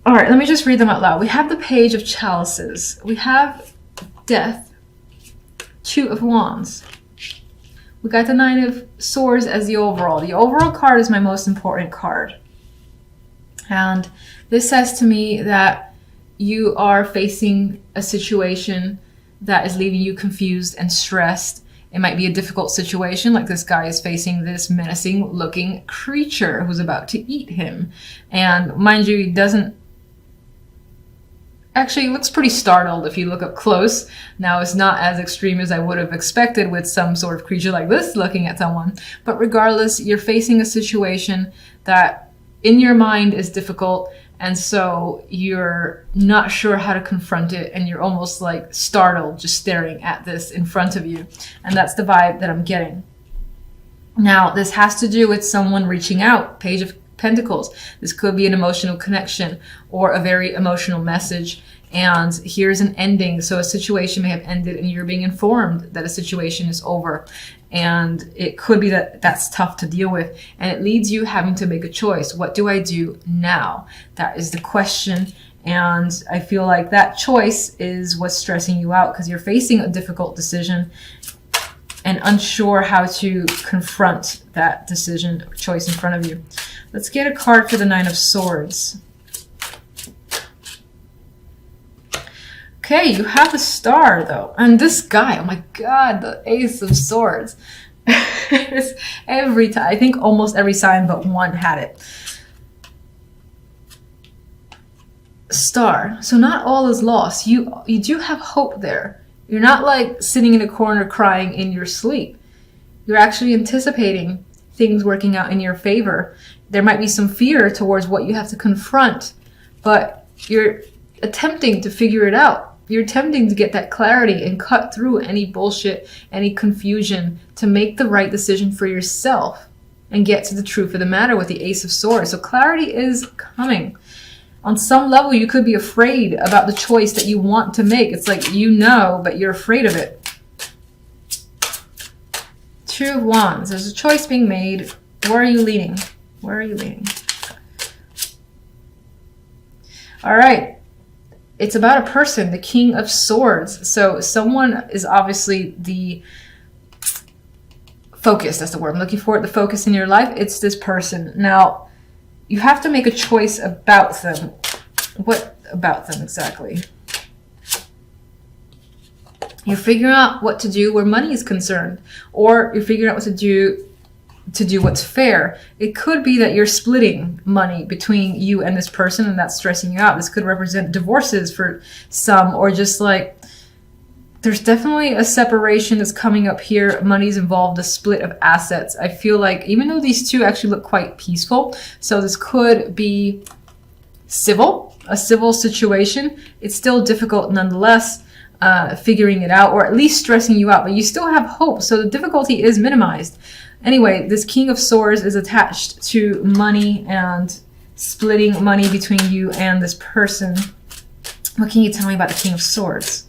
All right, let me just read them out loud. We have the Page of Chalices. We have Death. Two of Wands. We got the Nine of Swords as the overall. The overall card is my most important card. And this says to me that you are facing a situation that is leaving you confused and stressed. It might be a difficult situation, like this guy is facing this menacing looking creature who's about to eat him. And mind you, he doesn't actually looks pretty startled if you look up close. Now, it's not as extreme as I would have expected with some sort of creature like this looking at someone. But regardless, you're facing a situation that in your mind is difficult. And so you're not sure how to confront it. And you're almost like startled just staring at this in front of you. And that's the vibe that I'm getting. Now, this has to do with someone reaching out. Page of Pentacles. This could be an emotional connection or a very emotional message. And here's an ending. So a situation may have ended and you're being informed that a situation is over. And it could be that that's tough to deal with. And it leads you having to make a choice. What do I do now? That is the question. And I feel like that choice is what's stressing you out because you're facing a difficult decision and unsure how to confront that decision or choice in front of you. Let's get a card for the Nine of Swords. Okay, you have the Star though. And this guy, oh my God, the Ace of Swords. Every time, I think almost every sign but one had it. Star. So not all is lost. You do have hope there. You're not like sitting in a corner crying in your sleep. You're actually anticipating things working out in your favor. There might be some fear towards what you have to confront, but you're attempting to figure it out. You're attempting to get that clarity and cut through any bullshit, any confusion to make the right decision for yourself and get to the truth of the matter with the Ace of Swords. So clarity is coming. On some level, you could be afraid about the choice that you want to make. It's like you know, but you're afraid of it. Two of Wands. There's a choice being made. Where are you leaning? Where are you leaning? All right. It's about a person, the King of Swords. So someone is obviously the focus. That's the word I'm looking for. The focus in your life. It's this person. Now, you have to make a choice about them. What about them exactly? You're figuring out what to do where money is concerned, or you're figuring out what to do what's fair. It could be that you're splitting money between you and this person and that's stressing you out. This could represent divorces for some, or just like there's definitely a separation that's coming up here. Money's involved, a split of assets. I feel like even though these two actually look quite peaceful, so this could be civil, a civil situation, it's still difficult nonetheless. Figuring it out, or at least stressing you out, but you still have hope, so the difficulty is minimized. Anyway, this King of Swords is attached to money and splitting money between you and this person. What can you tell me about the King of Swords?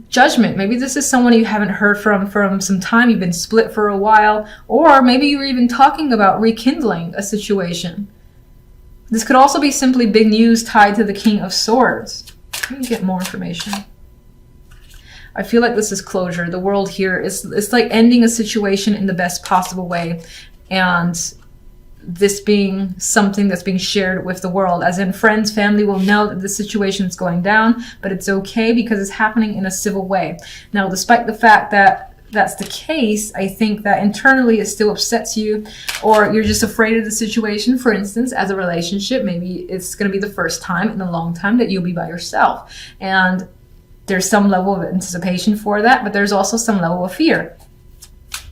Judgment. Maybe this is someone you haven't heard from some time. You've been split for a while, or maybe you were even talking about rekindling a situation. This could also be simply big news tied to the King of Swords. Let me get more information. I feel like this is closure. The world here is, it's like ending a situation in the best possible way. And this being something that's being shared with the world, as in friends, family will know that the situation is going down, but it's okay because it's happening in a civil way. Now, despite the fact that that's the case, I think that internally it still upsets you, or you're just afraid of the situation. For instance, as a relationship, maybe it's going to be the first time in a long time that you'll be by yourself. And there's some level of anticipation for that, but there's also some level of fear.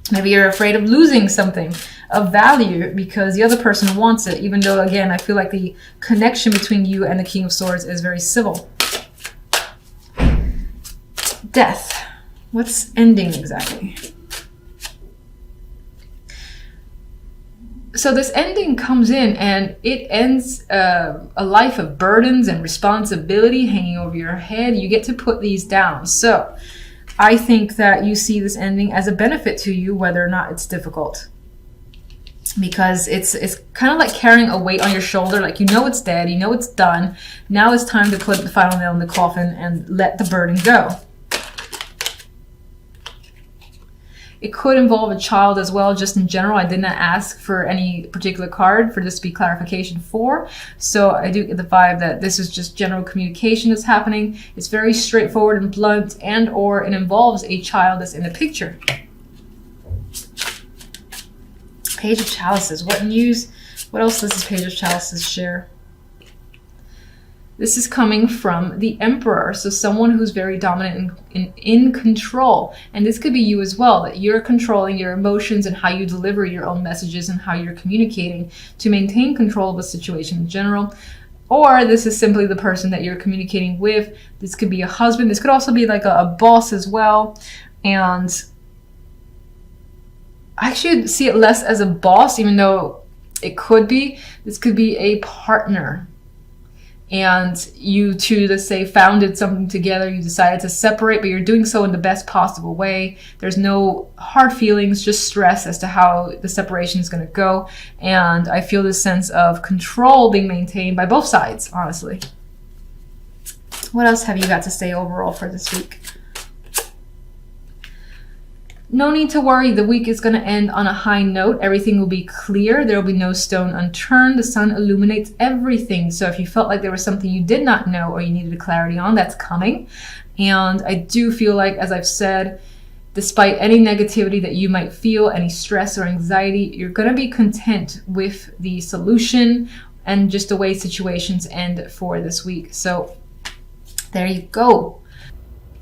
Maybe you're afraid of losing something of value because the other person wants it, even though, again, I feel like the connection between you and the King of Swords is very civil. Death. What's ending exactly? So this ending comes in and it ends a life of burdens and responsibility hanging over your head. You get to put these down. So I think that you see this ending as a benefit to you, whether or not it's difficult. because it's kind of like carrying a weight on your shoulder. Like, you know it's dead, you know it's done. Now it's time to put the final nail in the coffin and let the burden go. It could involve a child as well, just in general. I did not ask for any particular card for this to be clarification for. So I do get the vibe that this is just general communication that's happening. It's very straightforward and blunt, and or it involves a child that's in the picture. Page of Chalices. What news? What else does this Page of Chalices share? This is coming from the Emperor, so someone who's very dominant in control. And this could be you as well, that you're controlling your emotions and how you deliver your own messages and how you're communicating to maintain control of a situation in general. Or this is simply the person that you're communicating with. This could be a husband. This could also be like a boss as well. And I actually see it less as a boss, even though it could be. This could be a partner. And you two, let's say, founded something together. You decided to separate, but you're doing so in the best possible way. There's no hard feelings, just stress as to how the separation is going to go. And I feel this sense of control being maintained by both sides, honestly. What else have you got to say overall for this week? No need to worry. The week is going to end on a high note. Everything will be clear. There will be no stone unturned. The sun illuminates everything. So if you felt like there was something you did not know or you needed clarity on, that's coming. And I do feel like, as I've said, despite any negativity that you might feel, any stress or anxiety, you're going to be content with the solution and just the way situations end for this week. So there you go.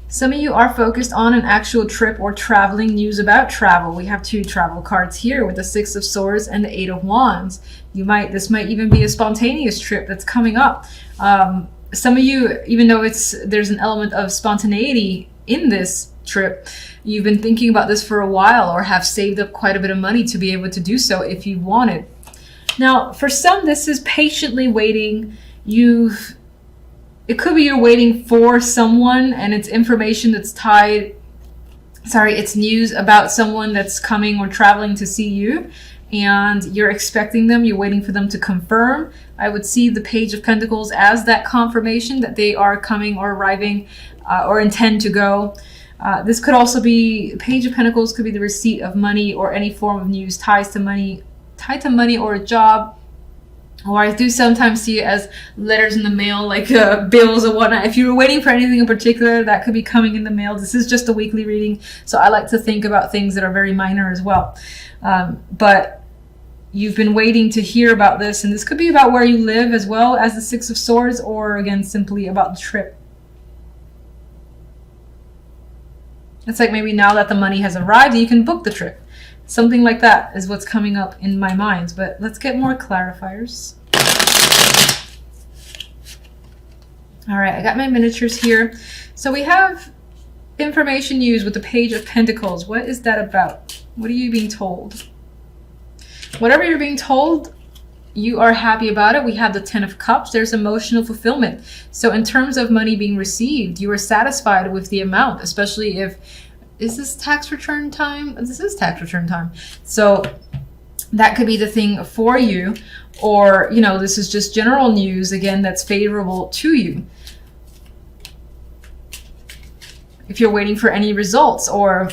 Some of you are focused on an actual trip or traveling, news about travel. We have two travel cards here with the Six of Swords and the Eight of Wands. This might even be a spontaneous trip that's coming up. Some of you, even though there's an element of spontaneity in this trip, you've been thinking about this for a while or have saved up quite a bit of money to be able to do so if you wanted. Now, for some, this is patiently waiting. It could be you're waiting for someone and it's information that's it's news about someone that's coming or traveling to see you, and you're expecting them, you're waiting for them to confirm. I would see the Page of Pentacles as that confirmation that they are coming or arriving or intend to go. This could also be, Page of Pentacles could be the receipt of money or any form of news tied to money or a job. Or I do sometimes see it as letters in the mail, like bills or whatnot. If you were waiting for anything in particular, that could be coming in the mail. This is just a weekly reading, so I like to think about things that are very minor as well. But you've been waiting to hear about this, and this could be about where you live as well as the Six of Swords, or again, simply about the trip. It's like maybe now that the money has arrived, you can book the trip. Something like that is what's coming up in my mind. But let's get more clarifiers. All right, I got my miniatures here. So we have information news with the Page of Pentacles. What is that about? What are you being told? Whatever you're being told, you are happy about it. We have the Ten of Cups. There's emotional fulfillment. So in terms of money being received, you are satisfied with the amount, especially if... Is this tax return time? This is tax return time. So that could be the thing for you. Or, this is just general news, again, that's favorable to you. If you're waiting for any results, or...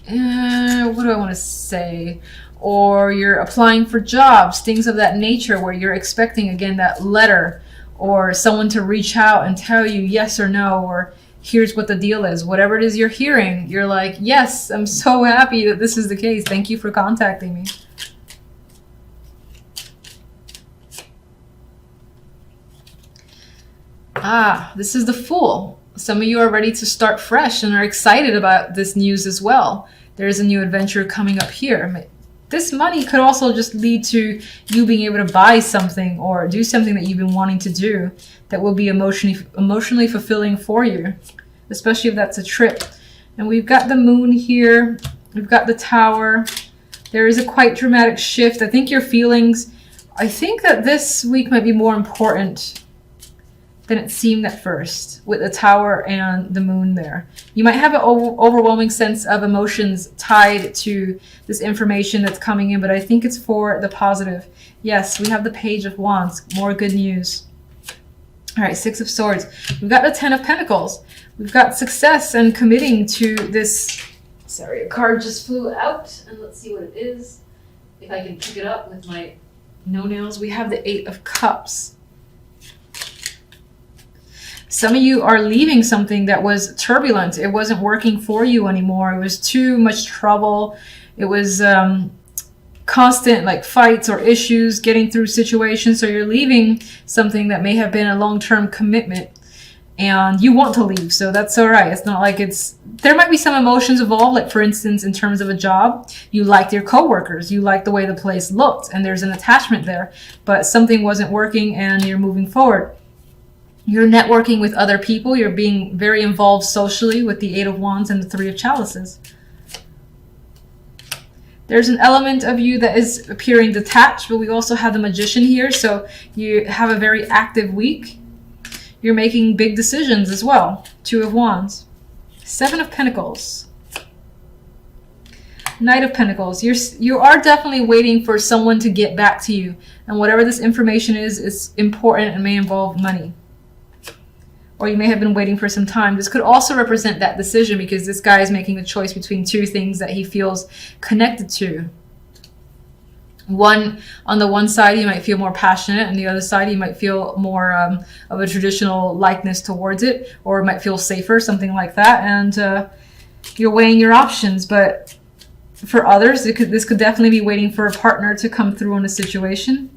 what do I want to say? Or you're applying for jobs, things of that nature, where you're expecting, again, that letter, or someone to reach out and tell you yes or no, or... here's what the deal is. Whatever it is you're hearing, you're like, yes, I'm so happy that this is the case. Thank you for contacting me. This is the Fool. Some of you are ready to start fresh and are excited about this news as well. There is a new adventure coming up here. This money could also just lead to you being able to buy something or do something that you've been wanting to do that will be emotionally fulfilling for you, especially if that's a trip. And we've got the Moon here. We've got the Tower. There is a quite dramatic shift. I think your feelings, I think that this week might be more important than it seemed at first, with the Tower and the Moon there. You might have an overwhelming sense of emotions tied to this information that's coming in, but I think it's for the positive. Yes, we have the Page of Wands, more good news. All right, Six of Swords. We've got the Ten of Pentacles. We've got success and committing to this. Sorry, a card just flew out, and let's see what it is. If I can pick it up with my no-nails. We have the Eight of Cups. Some of you are leaving something that was turbulent. It wasn't working for you anymore. It was too much trouble. It was constant like fights or issues getting through situations. So you're leaving something that may have been a long-term commitment and you want to leave. So that's all right. It's not like there might be some emotions involved. Like for instance, in terms of a job, you liked your coworkers, you liked the way the place looked and there's an attachment there, but something wasn't working and you're moving forward. You're networking with other people. You're being very involved socially with the Eight of Wands and the Three of Chalices. There's an element of you that is appearing detached, but we also have the Magician here. So you have a very active week. You're making big decisions as well. Two of Wands. Seven of Pentacles. Knight of Pentacles. You are definitely waiting for someone to get back to you. And whatever this information is important and may involve money. Or you may have been waiting for some time. This could also represent that decision because this guy is making a choice between two things that he feels connected to. On the one side, you might feel more passionate, and the other side, you might feel more of a traditional likeness towards it, or might feel safer, something like that. And you're weighing your options. But for others, this could definitely be waiting for a partner to come through on a situation.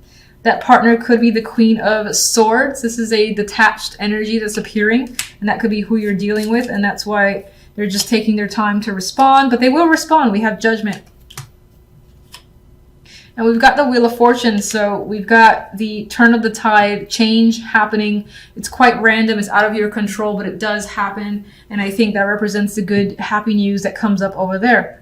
That partner could be the Queen of Swords. This is a detached energy that's appearing, and that could be who you're dealing with, and that's why they're just taking their time to respond, but they will respond. We have Judgment. And we've got the Wheel of Fortune, so we've got the turn of the tide, change happening. It's quite random, it's out of your control, but it does happen, and I think that represents the good, happy news that comes up over there.